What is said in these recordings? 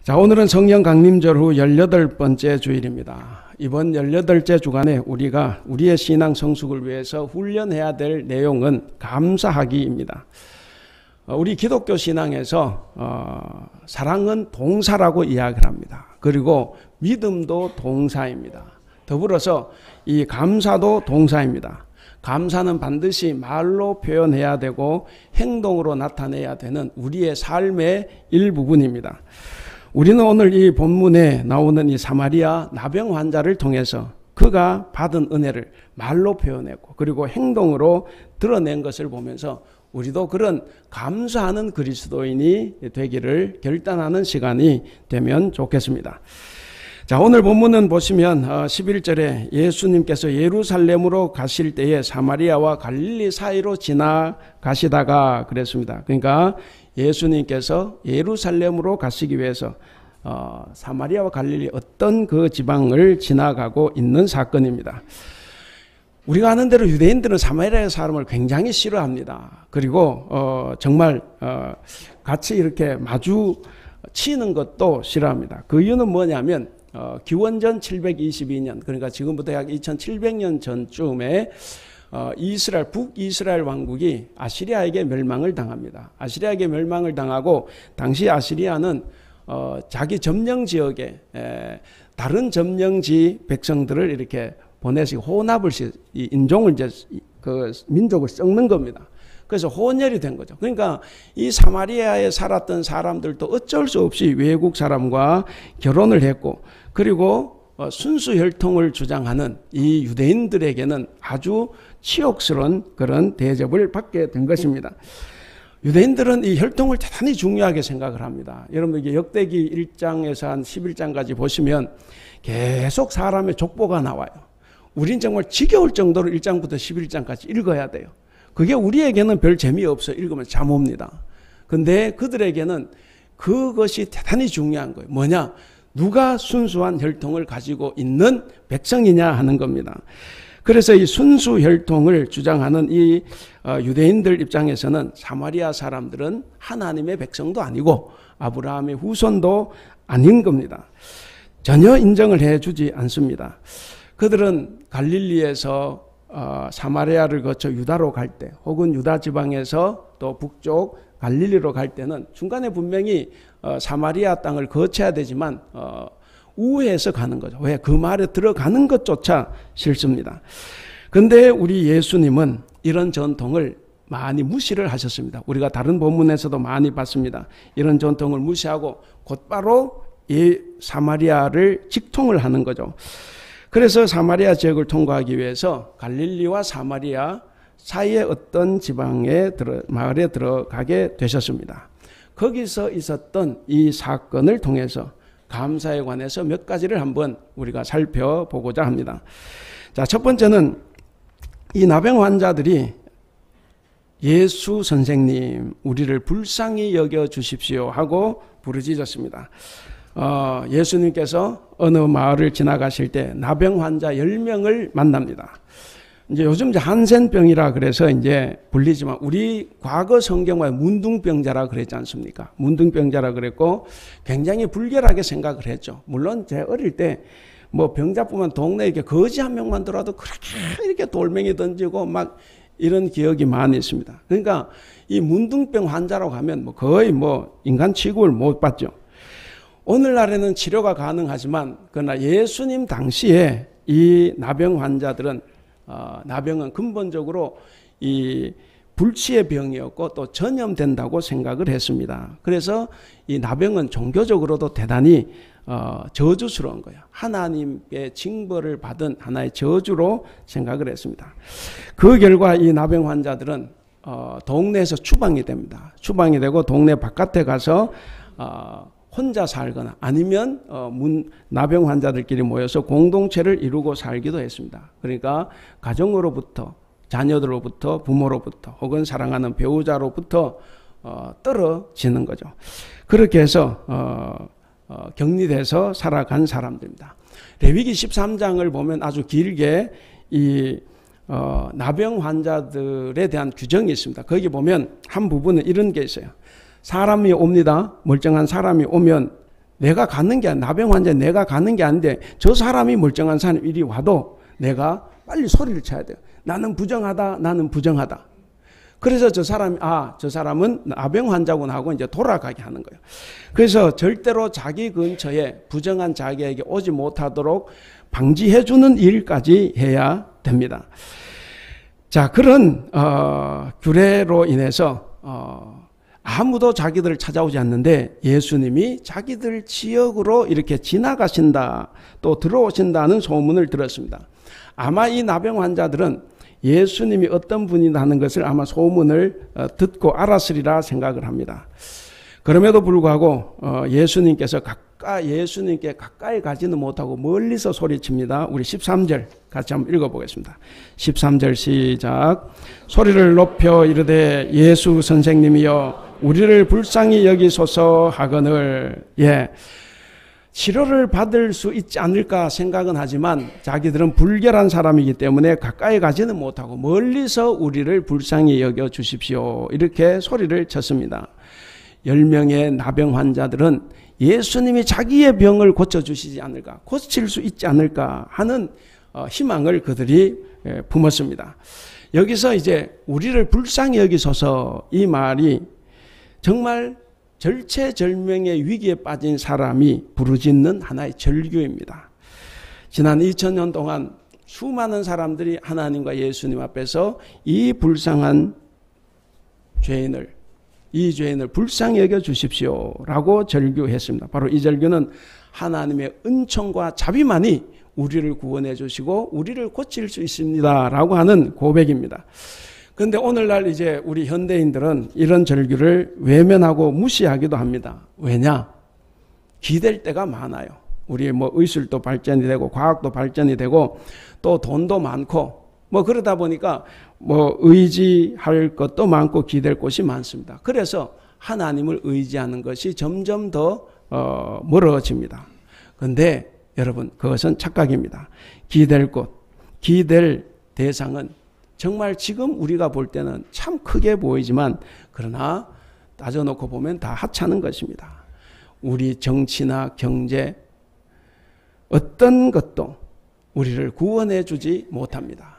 자, 오늘은 성령 강림절 후 18번째 주일입니다. 이번 18째 주간에 우리가 우리의 신앙 성숙을 위해서 훈련해야 될 내용은 감사하기입니다. 우리 기독교 신앙에서 사랑은 동사라고 이야기를 합니다. 그리고 믿음도 동사입니다. 더불어서 이 감사도 동사입니다. 감사는 반드시 말로 표현해야 되고 행동으로 나타내야 되는 우리의 삶의 일부분입니다. 우리는 오늘 이 본문에 나오는 이 사마리아 나병 환자를 통해서 그가 받은 은혜를 말로 표현했고 그리고 행동으로 드러낸 것을 보면서 우리도 그런 감사하는 그리스도인이 되기를 결단하는 시간이 되면 좋겠습니다. 자, 오늘 본문은 보시면 11절에 예수님께서 예루살렘으로 가실 때에 사마리아와 갈릴리 사이로 지나가시다가 그랬습니다. 그러니까 예수님께서 예루살렘으로 가시기 위해서 사마리아와 갈릴리 어떤 그 지방을 지나가고 있는 사건입니다. 우리가 아는 대로 유대인들은 사마리아 사람을 굉장히 싫어합니다. 그리고 정말 같이 이렇게 마주치는 것도 싫어합니다. 그 이유는 뭐냐면 기원전 722년 그러니까 지금부터 약 2700년 전쯤에 북이스라엘 왕국이 아시리아에게 멸망을 당합니다. 아시리아에게 멸망을 당하고 당시 아시리아는 자기 점령 지역에 다른 점령지 백성들을 이렇게 보내시고 혼합을 이 인종을 이제 그 민족을 썩는 겁니다. 그래서 혼혈이 된 거죠. 그러니까 이 사마리아에 살았던 사람들도 어쩔 수 없이 외국 사람과 결혼을 했고 그리고 순수 혈통을 주장하는 이 유대인들에게는 아주 치욕스러운 그런 대접을 받게 된 것입니다. 유대인들은 이 혈통을 대단히 중요하게 생각을 합니다. 여러분 이게 역대기 1장에서 한 11장까지 보시면 계속 사람의 족보가 나와요. 우린 정말 지겨울 정도로 1장부터 11장까지 읽어야 돼요. 그게 우리에게는 별 재미없어 읽으면 잠 옵니다. 근데 그들에게는 그것이 대단히 중요한 거예요. 뭐냐? 누가 순수한 혈통을 가지고 있는 백성이냐 하는 겁니다. 그래서 이 순수 혈통을 주장하는 이 유대인들 입장에서는 사마리아 사람들은 하나님의 백성도 아니고 아브라함의 후손도 아닌 겁니다. 전혀 인정을 해주지 않습니다. 그들은 갈릴리에서 사마리아를 거쳐 유다로 갈 때 혹은 유다 지방에서 또 북쪽 갈릴리로 갈 때는 중간에 분명히 사마리아 땅을 거쳐야 되지만 우회해서 가는 거죠. 왜? 그 말에 들어가는 것조차 싫습니다. 그런데 우리 예수님은 이런 전통을 많이 무시를 하셨습니다. 우리가 다른 본문에서도 많이 봤습니다. 이런 전통을 무시하고 곧바로 이 사마리아를 직통을 하는 거죠. 그래서 사마리아 지역을 통과하기 위해서 갈릴리와 사마리아 사이에 어떤 마을에 들어가게 되셨습니다. 거기서 있었던 이 사건을 통해서 감사에 관해서 몇 가지를 한번 우리가 살펴보고자 합니다. 자, 첫 번째는 이 나병 환자들이 예수 선생님, 우리를 불쌍히 여겨 주십시오 하고 부르짖었습니다. 예수님께서 어느 마을을 지나가실 때 나병 환자 10명을 만납니다. 이제 요즘 이제 한센병이라 그래서 이제 불리지만 우리 과거 성경과 문둥병자라 그랬지 않습니까? 문둥병자라 그랬고 굉장히 불결하게 생각을 했죠. 물론 제 어릴 때 뭐 병자뿐만 동네에 이렇게 거지 한 명만 들어와도 그렇게 이렇게 돌멩이 던지고 막 이런 기억이 많이 있습니다. 그러니까 이 문둥병 환자라고 하면 뭐 거의 뭐 인간 취급을 못 받죠. 오늘날에는 치료가 가능하지만 그러나 예수님 당시에 이 나병 환자들은 나병은 근본적으로 이 불치의 병이었고 또 전염된다고 생각을 했습니다. 그래서 이 나병은 종교적으로도 대단히 저주스러운 거예요. 하나님의 징벌을 받은 하나의 저주로 생각을 했습니다. 그 결과 이 나병 환자들은 동네에서 추방이 됩니다. 추방이 되고 동네 바깥에 가서 혼자 살거나 아니면 나병 환자들끼리 모여서 공동체를 이루고 살기도 했습니다. 그러니까 가정으로부터, 자녀들로부터, 부모로부터 혹은 사랑하는 배우자로부터 떨어지는 거죠. 그렇게 해서 격리돼서 살아간 사람들입니다. 레위기 13장을 보면 아주 길게 이 나병 환자들에 대한 규정이 있습니다. 거기 보면 한 부분은 이런 게 있어요. 사람이 옵니다. 멀쩡한 사람이 오면 내가 갖는 게 나병 환자 내가 갖는 게 아닌데 저 사람이 멀쩡한 사람이 이리 와도 내가 빨리 소리를 쳐야 돼요. 나는 부정하다. 나는 부정하다. 그래서 저 사람은 나병 환자구나 하고 이제 돌아가게 하는 거예요. 그래서 절대로 자기 근처에 부정한 자기에게 오지 못하도록 방지해주는 일까지 해야 됩니다. 자, 그런 규례로 인해서 아무도 자기들을 찾아오지 않는데 예수님이 자기들 지역으로 이렇게 지나가신다, 또 들어오신다는 소문을 들었습니다. 아마 이 나병 환자들은 예수님이 어떤 분이라는 것을 아마 소문을 듣고 알았으리라 생각을 합니다. 그럼에도 불구하고 예수님께 가까이 가지는 못하고 멀리서 소리칩니다. 우리 13절 같이 한번 읽어보겠습니다. 13절 시작. 소리를 높여 이르되 예수 선생님이여 우리를 불쌍히 여기소서 하거늘. 치료를 받을 수 있지 않을까 생각은 하지만 자기들은 불결한 사람이기 때문에 가까이 가지는 못하고 멀리서 우리를 불쌍히 여겨 주십시오. 이렇게 소리를 쳤습니다. 10명의 나병 환자들은 예수님이 자기의 병을 고쳐주시지 않을까, 고칠 수 있지 않을까 하는 희망을 그들이 품었습니다. 여기서 이제 우리를 불쌍히 여기소서 이 말이 정말 절체절명의 위기에 빠진 사람이 부르짖는 하나의 절규입니다. 지난 2000년 동안 수많은 사람들이 하나님과 예수님 앞에서 이 불쌍한 이 죄인을 불쌍히 여겨 주십시오라고 절규했습니다. 바로 이 절규는 하나님의 은총과 자비만이 우리를 구원해 주시고 우리를 고칠 수 있습니다라고 하는 고백입니다. 그런데 오늘날 이제 우리 현대인들은 이런 절규를 외면하고 무시하기도 합니다. 왜냐? 기댈 때가 많아요. 우리 의술도 발전이 되고 과학도 발전이 되고 또 돈도 많고 그러다 보니까 의지할 것도 많고 기댈 곳이 많습니다. 그래서 하나님을 의지하는 것이 점점 더 멀어집니다. 그런데 여러분, 그것은 착각입니다. 기댈 곳, 기댈 대상은 정말 지금 우리가 볼 때는 참 크게 보이지만 그러나 따져놓고 보면 다 하찮은 것입니다. 우리 정치나 경제 어떤 것도 우리를 구원해 주지 못합니다.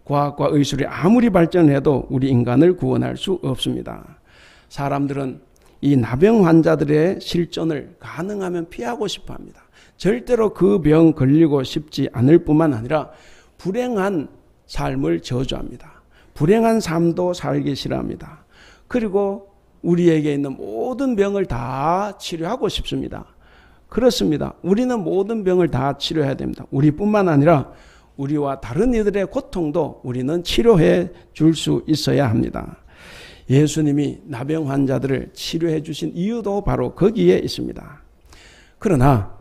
과학과 의술이 아무리 발전해도 우리 인간을 구원할 수 없습니다. 사람들은 이 나병 환자들의 실존을 가능하면 피하고 싶어 합니다. 절대로 그 병 걸리고 싶지 않을 뿐만 아니라 불행한 삶을 저주합니다. 불행한 삶도 살기 싫어합니다. 그리고 우리에게 있는 모든 병을 다 치료하고 싶습니다. 그렇습니다. 우리는 모든 병을 다 치료해야 됩니다. 우리뿐만 아니라 우리와 다른 이들의 고통도 우리는 치료해 줄 수 있어야 합니다. 예수님이 나병 환자들을 치료해 주신 이유도 바로 거기에 있습니다. 그러나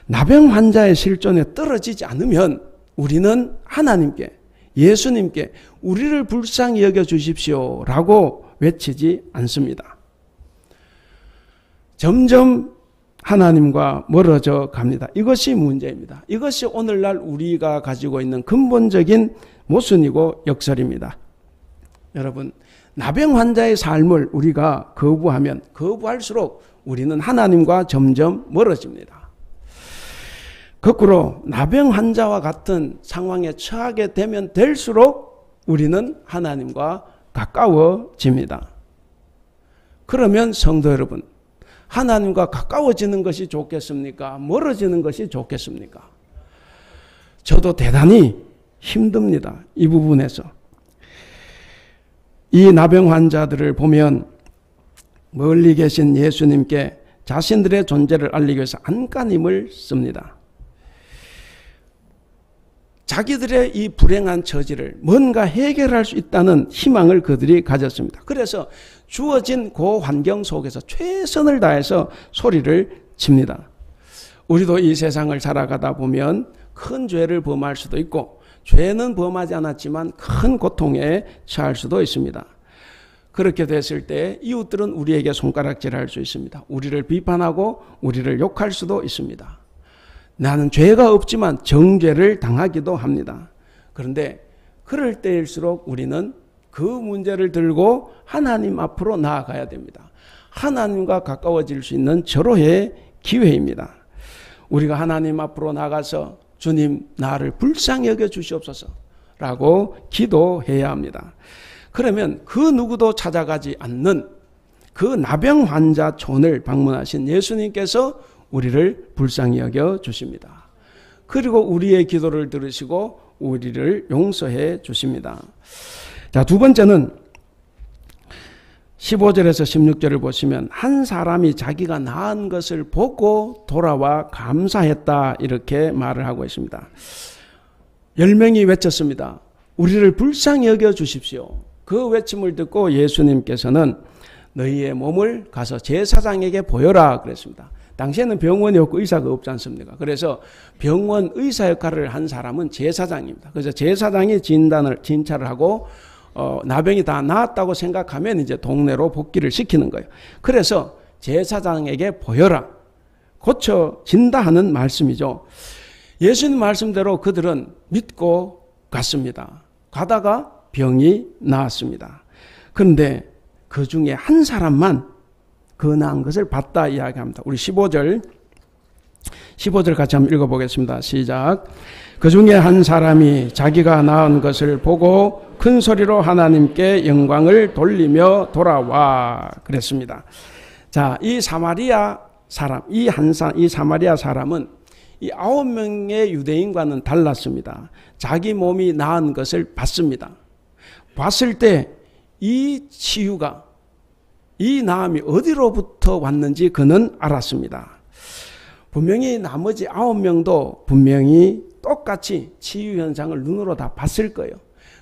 나병 환자의 실존에 떨어지지 않으면 우리는 하나님께, 예수님께 우리를 불쌍히 여겨 주십시오 라고 외치지 않습니다. 점점 하나님과 멀어져 갑니다. 이것이 문제입니다. 이것이 오늘날 우리가 가지고 있는 근본적인 모순이고 역설입니다. 여러분, 나병 환자의 삶을 우리가 거부하면 거부할수록 우리는 하나님과 점점 멀어집니다. 거꾸로 나병 환자와 같은 상황에 처하게 되면 될수록 우리는 하나님과 가까워집니다. 그러면 성도 여러분, 하나님과 가까워지는 것이 좋겠습니까? 멀어지는 것이 좋겠습니까? 저도 대단히 힘듭니다. 이 부분에서. 이 나병 환자들을 보면 멀리 계신 예수님께 자신들의 존재를 알리기 위해서 안간힘을 씁니다. 자기들의 이 불행한 처지를 뭔가 해결할 수 있다는 희망을 그들이 가졌습니다. 그래서 주어진 그 환경 속에서 최선을 다해서 소리를 칩니다. 우리도 이 세상을 살아가다 보면 큰 죄를 범할 수도 있고 죄는 범하지 않았지만 큰 고통에 처할 수도 있습니다. 그렇게 됐을 때 이웃들은 우리에게 손가락질할 수 있습니다. 우리를 비판하고 우리를 욕할 수도 있습니다. 나는 죄가 없지만 정죄를 당하기도 합니다. 그런데 그럴 때일수록 우리는 그 문제를 들고 하나님 앞으로 나아가야 됩니다. 하나님과 가까워질 수 있는 절호의 기회입니다. 우리가 하나님 앞으로 나가서 주님 나를 불쌍히 여겨 주시옵소서 라고 기도해야 합니다. 그러면 그 누구도 찾아가지 않는 그 나병 환자 촌을 방문하신 예수님께서 우리를 불쌍히 여겨 주십니다. 그리고 우리의 기도를 들으시고 우리를 용서해 주십니다. 자, 두 번째는 15절에서 16절을 보시면 한 사람이 자기가 나은 것을 보고 돌아와 감사했다 이렇게 말을 하고 있습니다. 10명이 외쳤습니다. 우리를 불쌍히 여겨 주십시오. 그 외침을 듣고 예수님께서는 너희의 몸을 가서 제사장에게 보여라 그랬습니다. 당시에는 병원이 없고 의사가 없지 않습니까? 그래서 병원 의사 역할을 한 사람은 제사장입니다. 그래서 제사장이 진찰을 하고 나병이 다 나았다고 생각하면 이제 동네로 복귀를 시키는 거예요. 그래서 제사장에게 보여라. 고쳐진다 하는 말씀이죠. 예수님 말씀대로 그들은 믿고 갔습니다. 가다가 병이 나았습니다. 그런데 그 중에 한 사람만 그 나은 것을 봤다 이야기합니다. 우리 15절 같이 한번 읽어보겠습니다. 시작. 그 중에 한 사람이 자기가 낳은 것을 보고 큰 소리로 하나님께 영광을 돌리며 돌아와 그랬습니다. 자, 이 사마리아 사람, 이 사마리아 사람은 이 9명의 유대인과는 달랐습니다. 자기 몸이 나은 것을 봤습니다. 봤을 때 이 치유가, 이 나음이 어디로부터 왔는지 그는 알았습니다. 분명히 나머지 9명도 분명히 똑같이 치유 현상을 눈으로 다 봤을 거예요.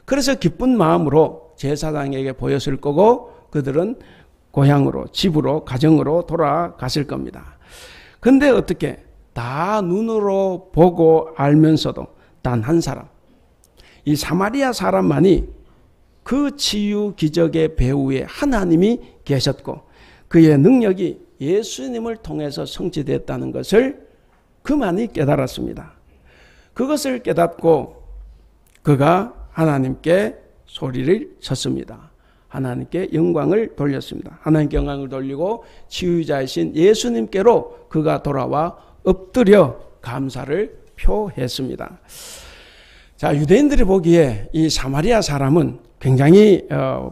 그래서 기쁜 마음으로 제사장에게 보였을 거고 그들은 고향으로, 집으로, 가정으로 돌아갔을 겁니다. 근데 어떻게 다 눈으로 보고 알면서도 단 한 사람, 이 사마리아 사람만이 그 치유 기적의 배후에 하나님이 계셨고 그의 능력이 예수님을 통해서 성취됐다는 것을 그만이 깨달았습니다. 그것을 깨닫고 그가 하나님께 소리를 쳤습니다. 하나님께 영광을 돌렸습니다. 하나님께 영광을 돌리고 치유자이신 예수님께로 그가 돌아와 엎드려 감사를 표했습니다. 자, 유대인들이 보기에 이 사마리아 사람은 굉장히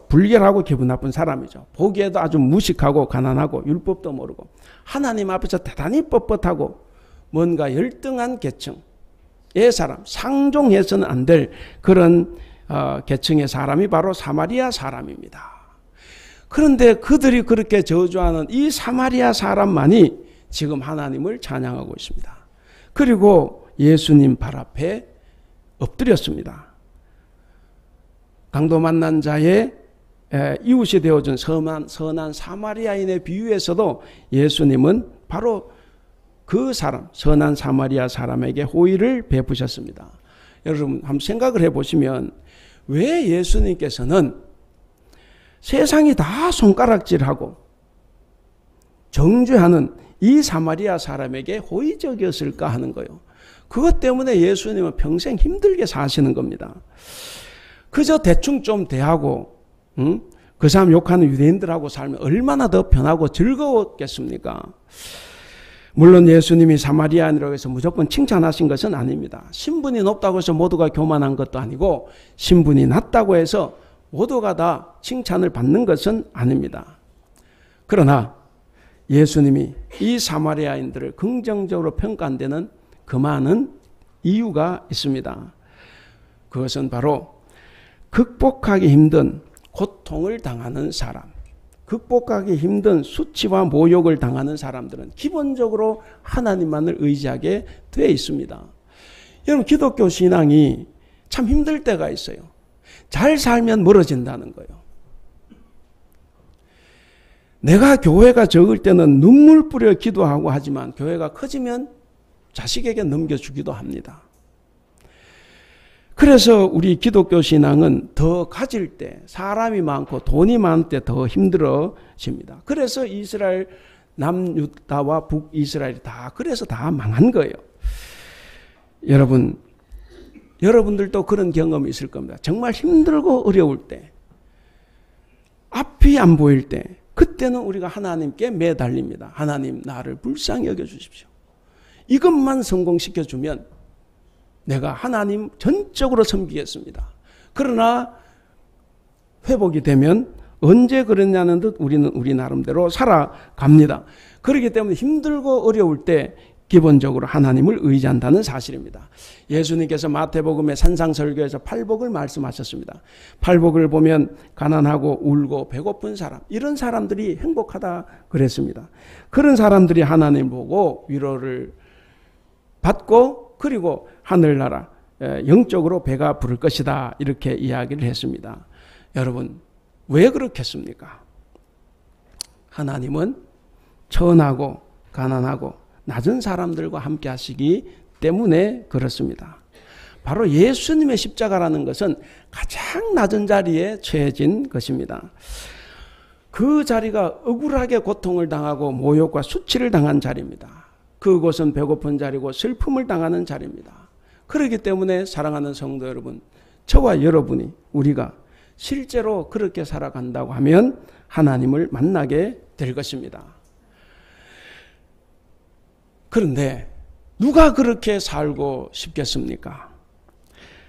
불결하고 기분 나쁜 사람이죠. 보기에도 아주 무식하고 가난하고 율법도 모르고 하나님 앞에서 대단히 뻣뻣하고 뭔가 열등한 계층의 사람, 상종해서는 안 될 그런 계층의 사람이 바로 사마리아 사람입니다. 그런데 그들이 그렇게 저주하는 이 사마리아 사람만이 지금 하나님을 찬양하고 있습니다. 그리고 예수님 발 앞에 엎드렸습니다. 강도 만난 자의 이웃이 되어준 선한 사마리아인의 비유에서도 예수님은 바로 그 사람, 선한 사마리아 사람에게 호의를 베푸셨습니다. 여러분 한번 생각을 해보시면 왜 예수님께서는 세상이 다 손가락질하고 정죄하는 이 사마리아 사람에게 호의적이었을까 하는 거예요. 그것 때문에 예수님은 평생 힘들게 사시는 겁니다. 그저 대충 좀 대하고 그 사람 욕하는 유대인들하고 살면 얼마나 더 편하고 즐거웠겠습니까? 물론 예수님이 사마리아인이라고 해서 무조건 칭찬하신 것은 아닙니다. 신분이 높다고 해서 모두가 교만한 것도 아니고 신분이 낮다고 해서 모두가 다 칭찬을 받는 것은 아닙니다. 그러나 예수님이 이 사마리아인들을 긍정적으로 평가한 데는 그 많은 이유가 있습니다. 그것은 바로 극복하기 힘든 고통을 당하는 사람, 극복하기 힘든 수치와 모욕을 당하는 사람들은 기본적으로 하나님만을 의지하게 되어 있습니다. 여러분 기독교 신앙이 참 힘들 때가 있어요. 잘 살면 멀어진다는 거예요. 내가 교회가 적을 때는 눈물 뿌려 기도하고 하지만 교회가 커지면 자식에게 넘겨주기도 합니다. 그래서 우리 기독교 신앙은 더 가질 때, 사람이 많고 돈이 많을 때 더 힘들어집니다. 그래서 이스라엘 남유다와 북이스라엘이 다 그래서 다 망한 거예요. 여러분들도 그런 경험이 있을 겁니다. 정말 힘들고 어려울 때, 앞이 안 보일 때, 그때는 우리가 하나님께 매달립니다. 하나님, 나를 불쌍히 여겨주십시오. 이것만 성공시켜주면 내가 하나님 전적으로 섬기겠습니다. 그러나 회복이 되면 언제 그랬냐는 듯 우리는 우리 나름대로 살아갑니다. 그렇기 때문에 힘들고 어려울 때 기본적으로 하나님을 의지한다는 사실입니다. 예수님께서 마태복음의 산상설교에서 팔복을 말씀하셨습니다. 팔복을 보면 가난하고 울고 배고픈 사람, 이런 사람들이 행복하다 그랬습니다. 그런 사람들이 하나님을 보고 위로를 받고 그리고 하늘나라 영적으로 배가 부를 것이다, 이렇게 이야기를 했습니다. 여러분, 왜 그렇겠습니까? 하나님은 천하고 가난하고 낮은 사람들과 함께 하시기 때문에 그렇습니다. 바로 예수님의 십자가라는 것은 가장 낮은 자리에 처해진 것입니다. 그 자리가 억울하게 고통을 당하고 모욕과 수치를 당한 자리입니다. 그곳은 배고픈 자리고 슬픔을 당하는 자리입니다. 그렇기 때문에 사랑하는 성도 여러분, 저와 여러분이 우리가 실제로 그렇게 살아간다고 하면 하나님을 만나게 될 것입니다. 그런데 누가 그렇게 살고 싶겠습니까?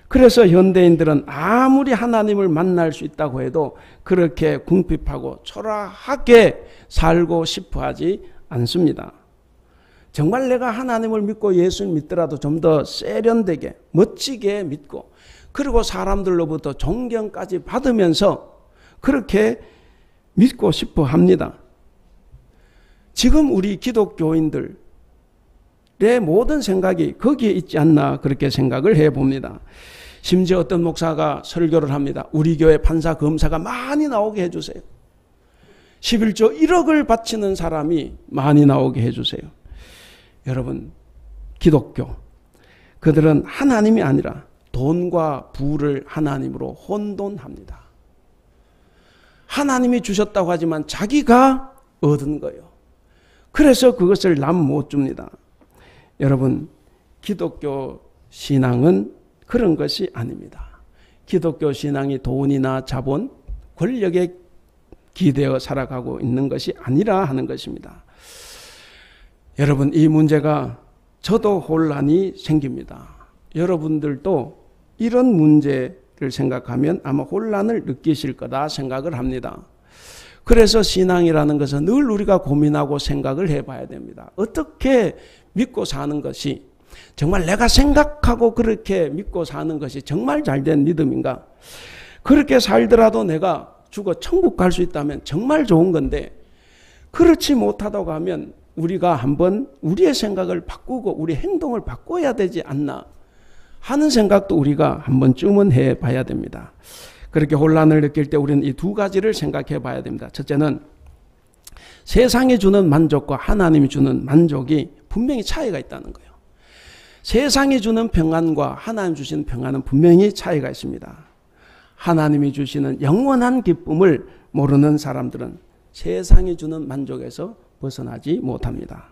그래서 현대인들은 아무리 하나님을 만날 수 있다고 해도 그렇게 궁핍하고 초라하게 살고 싶어 하지 않습니다. 정말 내가 하나님을 믿고 예수를 믿더라도 좀 더 세련되게 멋지게 믿고 그리고 사람들로부터 존경까지 받으면서 그렇게 믿고 싶어 합니다. 지금 우리 기독교인들의 모든 생각이 거기에 있지 않나 그렇게 생각을 해봅니다. 심지어 어떤 목사가 설교를 합니다. 우리 교회 판사 검사가 많이 나오게 해주세요. 11조 1억을 바치는 사람이 많이 나오게 해주세요. 여러분, 기독교, 그들은 하나님이 아니라 돈과 부를 하나님으로 혼돈합니다. 하나님이 주셨다고 하지만 자기가 얻은 거예요. 그래서 그것을 남 못 줍니다. 여러분, 기독교 신앙은 그런 것이 아닙니다. 기독교 신앙이 돈이나 자본, 권력에 기대어 살아가고 있는 것이 아니라 하는 것입니다. 여러분, 이 문제가 저도 혼란이 생깁니다. 여러분들도 이런 문제를 생각하면 아마 혼란을 느끼실 거다 생각을 합니다. 그래서 신앙이라는 것은 늘 우리가 고민하고 생각을 해봐야 됩니다. 어떻게 믿고 사는 것이 정말 내가 생각하고 그렇게 믿고 사는 것이 정말 잘된 믿음인가? 그렇게 살더라도 내가 죽어 천국 갈 수 있다면 정말 좋은 건데 그렇지 못하다고 하면 우리가 한번 우리의 생각을 바꾸고 우리 행동을 바꿔야 되지 않나 하는 생각도 우리가 한 번쯤은 해봐야 됩니다. 그렇게 혼란을 느낄 때 우리는 이 두 가지를 생각해 봐야 됩니다. 첫째는 세상이 주는 만족과 하나님이 주는 만족이 분명히 차이가 있다는 거예요. 세상이 주는 평안과 하나님 주시는 평안은 분명히 차이가 있습니다. 하나님이 주시는 영원한 기쁨을 모르는 사람들은 세상이 주는 만족에서 벗어나지 못합니다.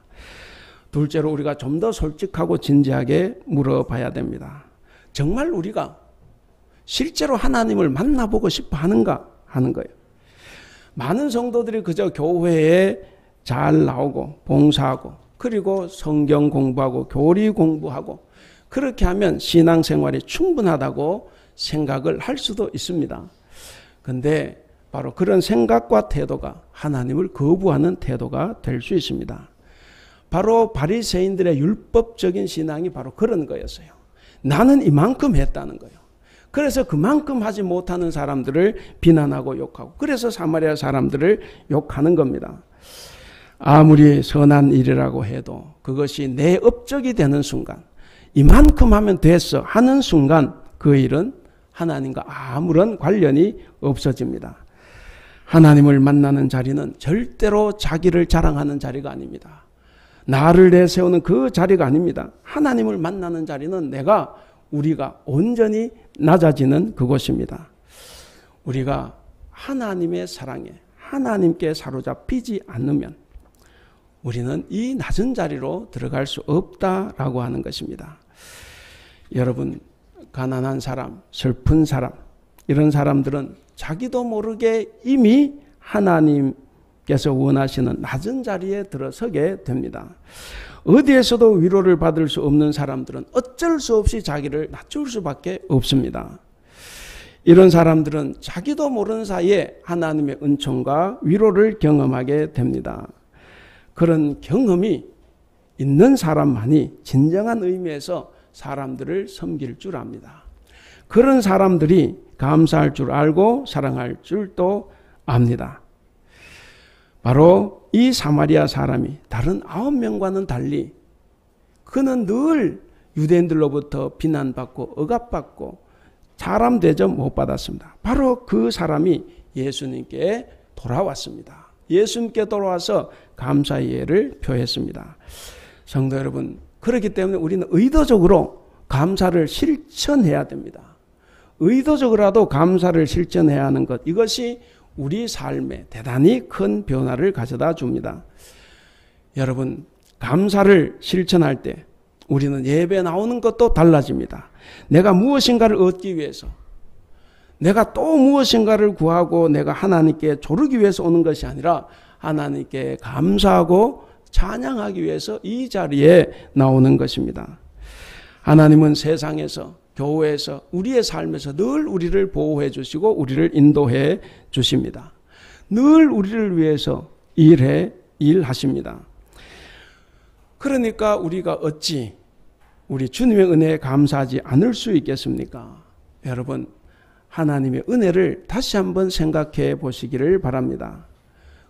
둘째로 우리가 좀 더 솔직하고 진지하게 물어봐야 됩니다. 정말 우리가 실제로 하나님을 만나보고 싶어 하는가 하는 거예요. 많은 성도들이 그저 교회에 잘 나오고 봉사하고 그리고 성경 공부하고 교리 공부하고 그렇게 하면 신앙생활이 충분하다고 생각을 할 수도 있습니다. 그런데 바로 그런 생각과 태도가 하나님을 거부하는 태도가 될 수 있습니다. 바로 바리새인들의 율법적인 신앙이 바로 그런 거였어요. 나는 이만큼 했다는 거예요. 그래서 그만큼 하지 못하는 사람들을 비난하고 욕하고 그래서 사마리아 사람들을 욕하는 겁니다. 아무리 선한 일이라고 해도 그것이 내 업적이 되는 순간 이만큼 하면 됐어 하는 순간 그 일은 하나님과 아무런 관련이 없어집니다. 하나님을 만나는 자리는 절대로 자기를 자랑하는 자리가 아닙니다. 나를 내세우는 그 자리가 아닙니다. 하나님을 만나는 자리는 우리가 온전히 낮아지는 그곳입니다. 우리가 하나님의 사랑에 하나님께 사로잡히지 않으면 우리는 이 낮은 자리로 들어갈 수 없다라고 하는 것입니다. 여러분, 가난한 사람, 슬픈 사람, 이런 사람들은 자기도 모르게 이미 하나님의 하나님께서 원하시는 낮은 자리에 들어서게 됩니다. 어디에서도 위로를 받을 수 없는 사람들은 어쩔 수 없이 자기를 낮출 수밖에 없습니다. 이런 사람들은 자기도 모르는 사이에 하나님의 은총과 위로를 경험하게 됩니다. 그런 경험이 있는 사람만이 진정한 의미에서 사람들을 섬길 줄 압니다. 그런 사람들이 감사할 줄 알고 사랑할 줄도 압니다. 바로 이 사마리아 사람이 다른 9명과는 달리 그는 늘 유대인들로부터 비난받고 억압받고 사람 대접 못 받았습니다. 바로 그 사람이 예수님께 돌아왔습니다. 예수님께 돌아와서 감사의 예를 표했습니다. 성도 여러분, 그렇기 때문에 우리는 의도적으로 감사를 실천해야 됩니다. 의도적으로라도 감사를 실천해야 하는 것, 이것이 우리 삶에 대단히 큰 변화를 가져다 줍니다. 여러분, 감사를 실천할 때 우리는 예배 나오는 것도 달라집니다. 내가 무엇인가를 얻기 위해서, 내가 또 무엇인가를 구하고 내가 하나님께 조르기 위해서 오는 것이 아니라 하나님께 감사하고 찬양하기 위해서 이 자리에 나오는 것입니다. 하나님은 세상에서, 교회에서, 우리의 삶에서 늘 우리를 보호해 주시고 우리를 인도해 주십니다. 늘 우리를 위해서 일하십니다. 그러니까 우리가 어찌 우리 주님의 은혜에 감사하지 않을 수 있겠습니까? 여러분, 하나님의 은혜를 다시 한번 생각해 보시기를 바랍니다.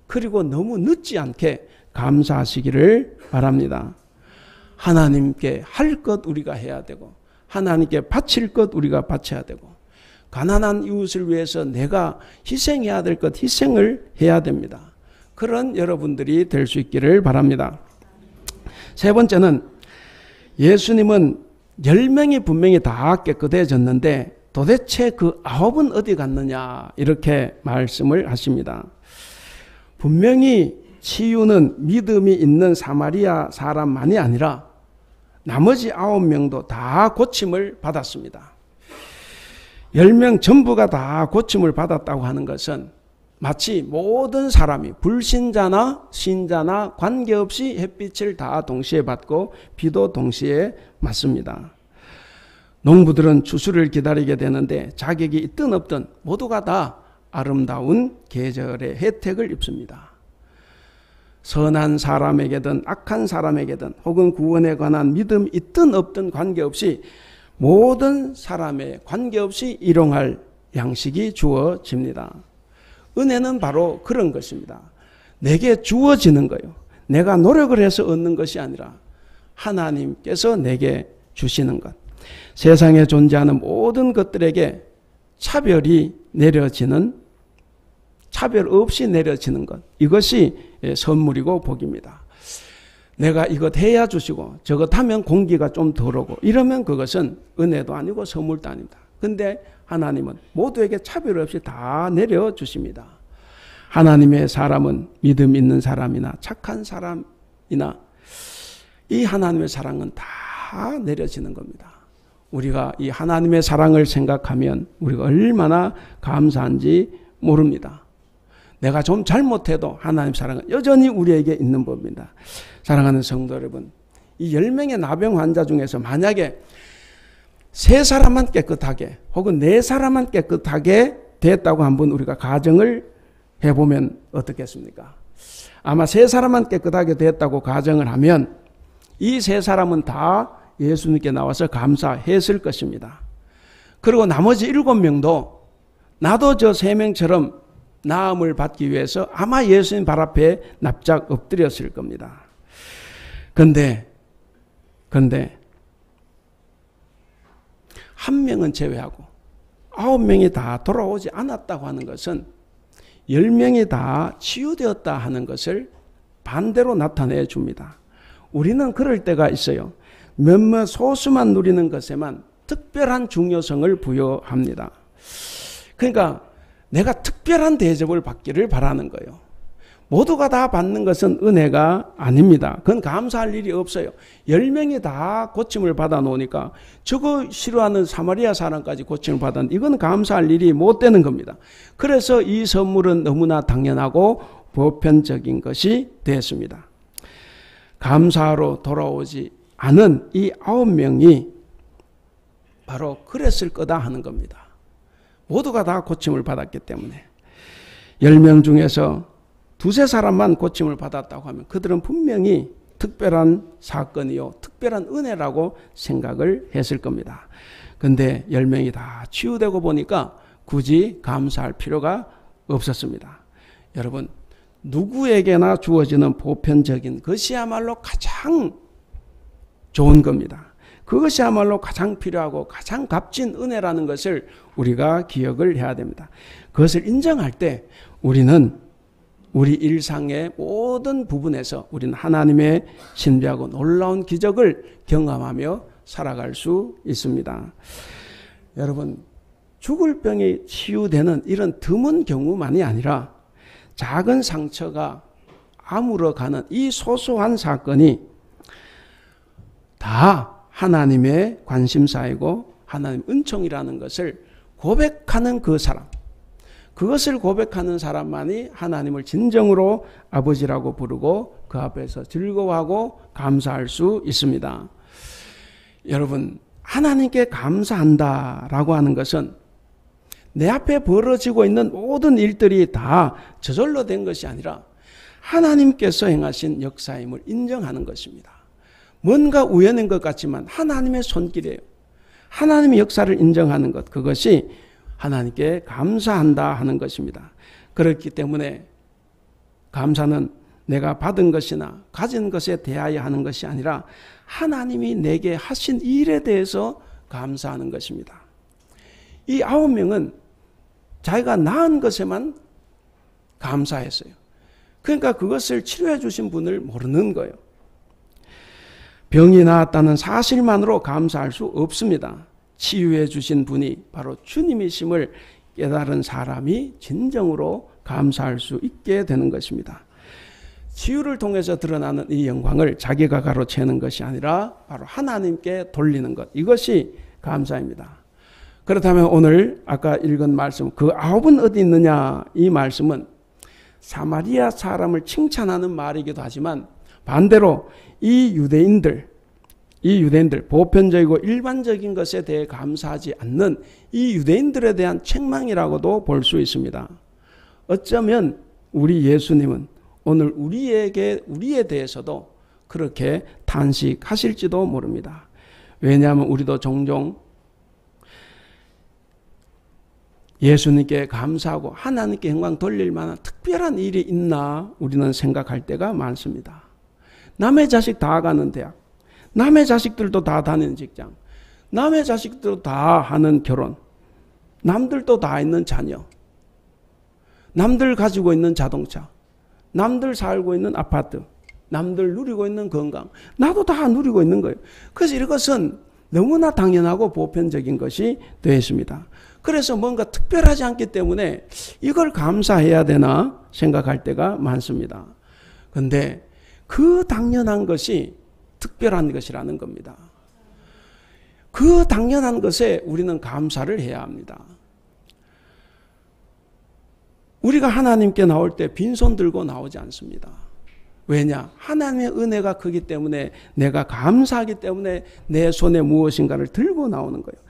그리고 너무 늦지 않게 감사하시기를 바랍니다. 하나님께 할 것 우리가 해야 되고 하나님께 바칠 것 우리가 바쳐야 되고 가난한 이웃을 위해서 내가 희생해야 될 것 희생을 해야 됩니다. 그런 여러분들이 될 수 있기를 바랍니다. 세 번째는 예수님은 10명이 분명히 다 깨끗해졌는데 도대체 그 9은 어디 갔느냐 이렇게 말씀을 하십니다. 분명히 치유는 믿음이 있는 사마리아 사람만이 아니라 나머지 9명도 다 고침을 받았습니다. 10명 전부가 다 고침을 받았다고 하는 것은 마치 모든 사람이 불신자나 신자나 관계없이 햇빛을 다 동시에 받고 비도 동시에 맞습니다. 농부들은 추수를 기다리게 되는데 자격이 있든 없든 모두가 다 아름다운 계절의 혜택을 입습니다. 선한 사람에게든 악한 사람에게든 혹은 구원에 관한 믿음 있든 없든 관계없이 모든 사람에 관계없이 일용할 양식이 주어집니다. 은혜는 바로 그런 것입니다. 내게 주어지는 거예요. 내가 노력을 해서 얻는 것이 아니라 하나님께서 내게 주시는 것. 세상에 존재하는 모든 것들에게 차별이 내려지는, 차별 없이 내려지는 것. 이것이 선물이고 복입니다. 내가 이것 해야 주시고 저것 하면 공기가 좀 덜 오고 이러면 그것은 은혜도 아니고 선물도 아닙니다. 근데 하나님은 모두에게 차별 없이 다 내려주십니다. 하나님의 사람은 믿음 있는 사람이나 착한 사람이나 이 하나님의 사랑은 다 내려지는 겁니다. 우리가 이 하나님의 사랑을 생각하면 우리가 얼마나 감사한지 모릅니다. 내가 좀 잘못해도 하나님 사랑은 여전히 우리에게 있는 법입니다. 사랑하는 성도 여러분, 이 10명의 나병 환자 중에서 만약에 3사람만 깨끗하게 혹은 4사람만 깨끗하게 됐다고 한번 우리가 가정을 해보면 어떻겠습니까? 아마 3사람만 깨끗하게 됐다고 가정을 하면 이 3사람은 다 예수님께 나와서 감사했을 것입니다. 그리고 나머지 7명도 나도 저 3명처럼 나음을 받기 위해서 아마 예수님 발 앞에 납작 엎드렸을 겁니다. 근데 한 명은 제외하고 9명이 다 돌아오지 않았다고 하는 것은 10명이 다 치유되었다 하는 것을 반대로 나타내 줍니다. 우리는 그럴 때가 있어요. 몇몇 소수만 누리는 것에만 특별한 중요성을 부여합니다. 그러니까 내가 특별한 대접을 받기를 바라는 거예요. 모두가 다 받는 것은 은혜가 아닙니다. 그건 감사할 일이 없어요. 10명이 다 고침을 받아 놓으니까 저거 싫어하는 사마리아 사람까지 고침을 받았는데 이건 감사할 일이 못 되는 겁니다. 그래서 이 선물은 너무나 당연하고 보편적인 것이 되었습니다. 감사하러 돌아오지 않은 이 9명이 바로 그랬을 거다 하는 겁니다. 모두가 다 고침을 받았기 때문에 10명 중에서 두세 사람만 고침을 받았다고 하면 그들은 분명히 특별한 사건이요 특별한 은혜라고 생각을 했을 겁니다. 그런데 10명이 다 치유되고 보니까 굳이 감사할 필요가 없었습니다. 여러분, 누구에게나 주어지는 보편적인 것이야말로 가장 좋은 겁니다. 그것이야말로 가장 필요하고 가장 값진 은혜라는 것을 우리가 기억을 해야 됩니다. 그것을 인정할 때 우리는 우리 일상의 모든 부분에서 우리는 하나님의 신비하고 놀라운 기적을 경험하며 살아갈 수 있습니다. 여러분, 죽을 병이 치유되는 이런 드문 경우만이 아니라 작은 상처가 아물어가는 이 소소한 사건이 다 하나님의 관심사이고 하나님 은총이라는 것을 고백하는 그 사람, 그것을 고백하는 사람만이 하나님을 진정으로 아버지라고 부르고 그 앞에서 즐거워하고 감사할 수 있습니다. 여러분, 하나님께 감사한다라고 하는 것은 내 앞에 벌어지고 있는 모든 일들이 다 저절로 된 것이 아니라 하나님께서 행하신 역사임을 인정하는 것입니다. 뭔가 우연인 것 같지만 하나님의 손길이에요. 하나님의 역사를 인정하는 것, 그것이 하나님께 감사한다 하는 것입니다. 그렇기 때문에 감사는 내가 받은 것이나 가진 것에 대하여 하는 것이 아니라 하나님이 내게 하신 일에 대해서 감사하는 것입니다. 이 9명은 자기가 낳은 것에만 감사했어요. 그러니까 그것을 치료해 주신 분을 모르는 거예요. 병이 나았다는 사실만으로 감사할 수 없습니다. 치유해 주신 분이 바로 주님이심을 깨달은 사람이 진정으로 감사할 수 있게 되는 것입니다. 치유를 통해서 드러나는 이 영광을 자기가 가로채는 것이 아니라 바로 하나님께 돌리는 것, 이것이 감사입니다. 그렇다면 오늘 아까 읽은 말씀, 그 9은 어디 있느냐, 이 말씀은 사마리아 사람을 칭찬하는 말이기도 하지만 반대로 이 유대인들 보편적이고 일반적인 것에 대해 감사하지 않는 이 유대인들에 대한 책망이라고도 볼 수 있습니다. 어쩌면 우리 예수님은 오늘 우리에 대해서도 그렇게 탄식하실지도 모릅니다. 왜냐하면 우리도 종종 예수님께 감사하고 하나님께 영광 돌릴 만한 특별한 일이 있나 우리는 생각할 때가 많습니다. 남의 자식 다 가는 대학, 남의 자식들도 다 다니는 직장, 남의 자식들도 다 하는 결혼, 남들도 다 있는 자녀, 남들 가지고 있는 자동차, 남들 살고 있는 아파트, 남들 누리고 있는 건강, 나도 다 누리고 있는 거예요. 그래서 이것은 너무나 당연하고 보편적인 것이 되어 있습니다. 그래서 뭔가 특별하지 않기 때문에 이걸 감사해야 되나 생각할 때가 많습니다. 그런데 그 당연한 것이 특별한 것이라는 겁니다. 그 당연한 것에 우리는 감사를 해야 합니다. 우리가 하나님께 나올 때 빈손 들고 나오지 않습니다. 왜냐? 하나님의 은혜가 크기 때문에, 내가 감사하기 때문에 내 손에 무엇인가를 들고 나오는 거예요.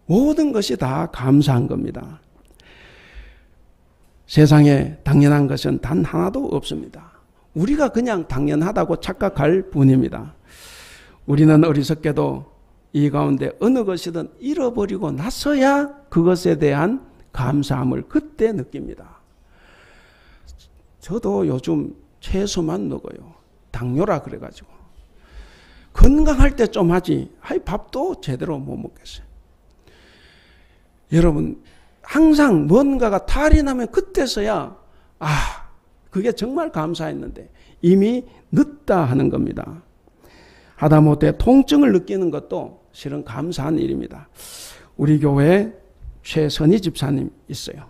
모든 것이 다 감사한 겁니다. 세상에 당연한 것은 단 하나도 없습니다. 우리가 그냥 당연하다고 착각할 뿐입니다. 우리는 어리석게도 이 가운데 어느 것이든 잃어버리고 나서야 그것에 대한 감사함을 그때 느낍니다. 저도 요즘 채소만 먹어요. 당뇨라 그래가지고. 건강할 때 좀 하지. 밥도 제대로 못 먹겠어요. 여러분, 항상 뭔가가 탈이 나면 그때서야 그게 정말 감사했는데 이미 늦다 하는 겁니다. 하다못해 통증을 느끼는 것도 실은 감사한 일입니다. 우리 교회에 최선희 집사님 있어요.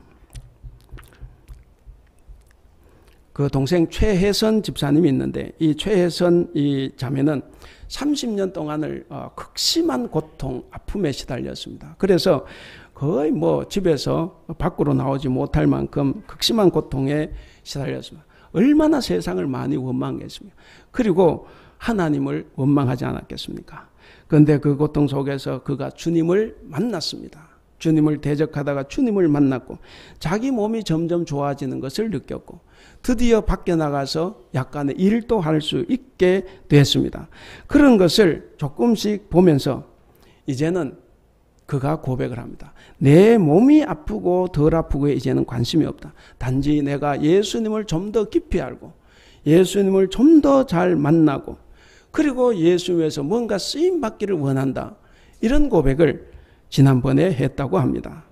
그 동생 최혜선 집사님이 있는데 이 최혜선 이 자매는 30년 동안을 극심한 고통, 아픔에 시달렸습니다. 그래서 거의 뭐 집에서 밖으로 나오지 못할 만큼 극심한 고통에 시달렸습니다. 얼마나 세상을 많이 원망했습니까? 그리고 하나님을 원망하지 않았겠습니까? 그런데 그 고통 속에서 그가 주님을 만났습니다. 주님을 대적하다가 주님을 만났고 자기 몸이 점점 좋아지는 것을 느꼈고 드디어 밖에 나가서 약간의 일도 할 수 있게 됐습니다. 그런 것을 조금씩 보면서 이제는 그가 고백을 합니다. 내 몸이 아프고 덜 아프고에 이제는 관심이 없다. 단지 내가 예수님을 좀 더 깊이 알고 예수님을 좀 더 잘 만나고 그리고 예수님에서 뭔가 쓰임 받기를 원한다. 이런 고백을 지난번에 했다고 합니다.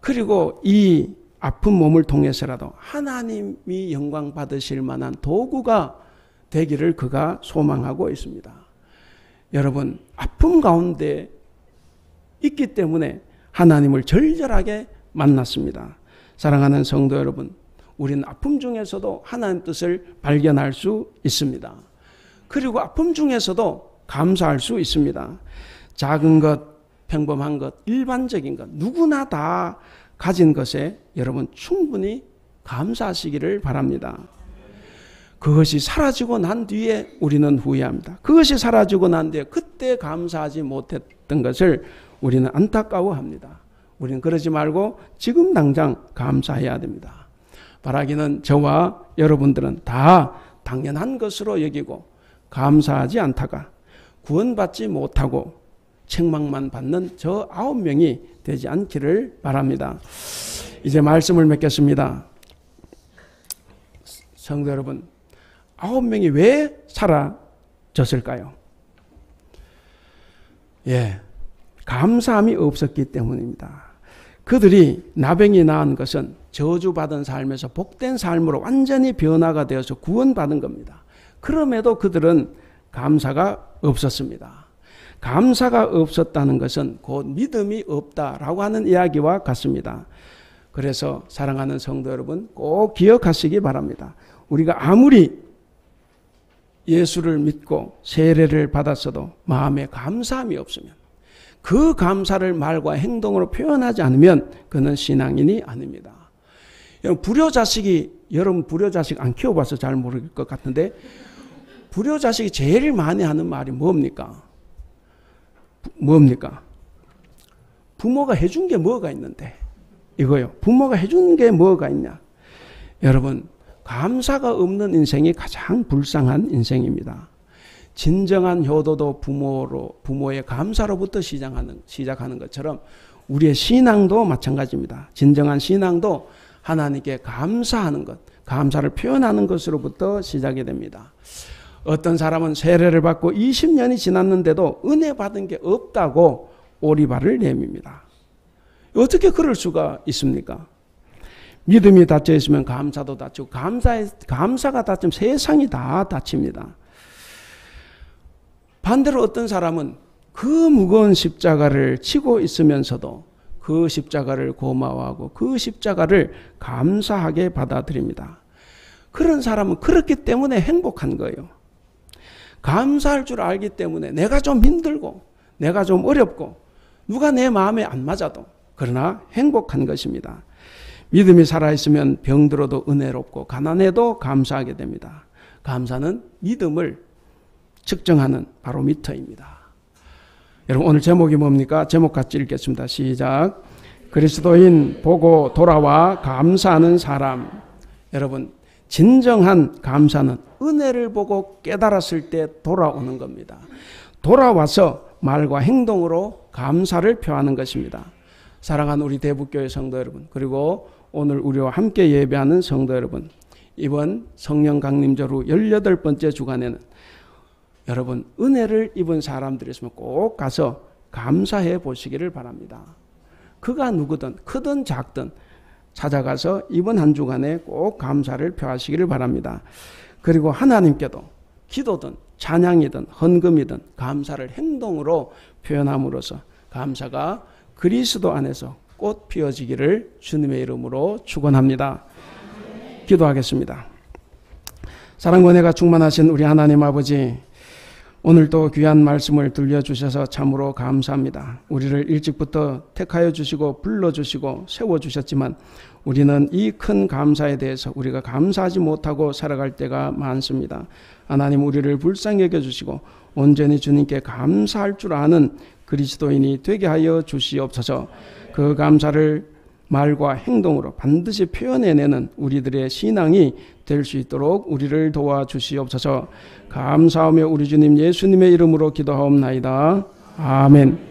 그리고 이 아픈 몸을 통해서라도 하나님이 영광 받으실 만한 도구가 되기를 그가 소망하고 있습니다. 여러분, 아픔 가운데 있기 때문에 하나님을 절절하게 만났습니다. 사랑하는 성도 여러분, 우리는 아픔 중에서도 하나님 뜻을 발견할 수 있습니다. 그리고 아픔 중에서도 감사할 수 있습니다. 작은 것, 평범한 것, 일반적인 것, 누구나 다 가진 것에 여러분 충분히 감사하시기를 바랍니다. 그것이 사라지고 난 뒤에 우리는 후회합니다. 그것이 사라지고 난 뒤에 그때 감사하지 못했던 것을 우리는 안타까워합니다. 우리는 그러지 말고 지금 당장 감사해야 됩니다. 바라기는 저와 여러분들은 다 당연한 것으로 여기고 감사하지 않다가 구원받지 못하고 책망만 받는 저 9명이 되지 않기를 바랍니다. 이제 말씀을 맺겠습니다. 성도 여러분, 9명이 왜 사라졌을까요? 감사함이 없었기 때문입니다. 그들이 나병이 나은 것은 저주받은 삶에서 복된 삶으로 완전히 변화가 되어서 구원받은 겁니다. 그럼에도 그들은 감사가 없었습니다. 감사가 없었다는 것은 곧 믿음이 없다라고 하는 이야기와 같습니다. 그래서 사랑하는 성도 여러분, 꼭 기억하시기 바랍니다. 우리가 아무리 예수를 믿고 세례를 받았어도 마음에 감사함이 없으면, 그 감사를 말과 행동으로 표현하지 않으면 그는 신앙인이 아닙니다. 여러분 불효자식 안 키워봐서 잘 모를 것 같은데, 불효자식이 제일 많이 하는 말이 뭡니까? 부모가 해준 게 뭐가 있는데, 이거요. 부모가 해준 게 뭐가 있냐? 여러분, 감사가 없는 인생이 가장 불쌍한 인생입니다. 진정한 효도도 부모의 감사로부터 시작하는 것처럼 우리의 신앙도 마찬가지입니다. 진정한 신앙도 하나님께 감사하는 것, 감사를 표현하는 것으로부터 시작이 됩니다. 어떤 사람은 세례를 받고 20년이 지났는데도 은혜 받은 게 없다고 오리발을 내밉니다. 어떻게 그럴 수가 있습니까? 믿음이 닫혀 있으면 감사도 닫히고, 감사가 닫히면 세상이 다 닫힙니다. 반대로 어떤 사람은 그 무거운 십자가를 지고 있으면서도 그 십자가를 고마워하고 그 십자가를 감사하게 받아들입니다. 그런 사람은 그렇기 때문에 행복한 거예요. 감사할 줄 알기 때문에 내가 좀 힘들고 내가 좀 어렵고 누가 내 마음에 안 맞아도 그러나 행복한 것입니다. 믿음이 살아있으면 병들어도 은혜롭고 가난해도 감사하게 됩니다. 감사는 믿음을 측정하는 바로미터입니다. 여러분, 오늘 제목이 뭡니까? 제목 같이 읽겠습니다. 시작. 그리스도인 보고 돌아와 감사하는 사람. 여러분, 진정한 감사는 은혜를 보고 깨달았을 때 돌아오는 겁니다. 돌아와서 말과 행동으로 감사를 표하는 것입니다. 사랑하는 우리 대북교회 성도 여러분, 그리고 오늘 우리와 함께 예배하는 성도 여러분, 이번 성령 강림절 후 18번째 주간에는 여러분, 은혜를 입은 사람들이 있으면 꼭 가서 감사해 보시기를 바랍니다. 그가 누구든 크든 작든 찾아가서 이번 한 주간에 꼭 감사를 표하시기를 바랍니다. 그리고 하나님께도 기도든 찬양이든 헌금이든 감사를 행동으로 표현함으로써 감사가 그리스도 안에서 꽃 피어지기를 주님의 이름으로 축원합니다. 기도하겠습니다. 사랑과 은혜가 충만하신 우리 하나님 아버지, 오늘도 귀한 말씀을 들려주셔서 참으로 감사합니다. 우리를 일찍부터 택하여 주시고 불러주시고 세워주셨지만 우리는 이 큰 감사에 대해서 우리가 감사하지 못하고 살아갈 때가 많습니다. 하나님, 우리를 불쌍히 여겨주시고 온전히 주님께 감사할 줄 아는 그리스도인이 되게 하여 주시옵소서. 그 감사를 말과 행동으로 반드시 표현해내는 우리들의 신앙이 될 수 있도록 우리를 도와주시옵소서. 감사하며 우리 주님 예수님의 이름으로 기도하옵나이다. 아멘.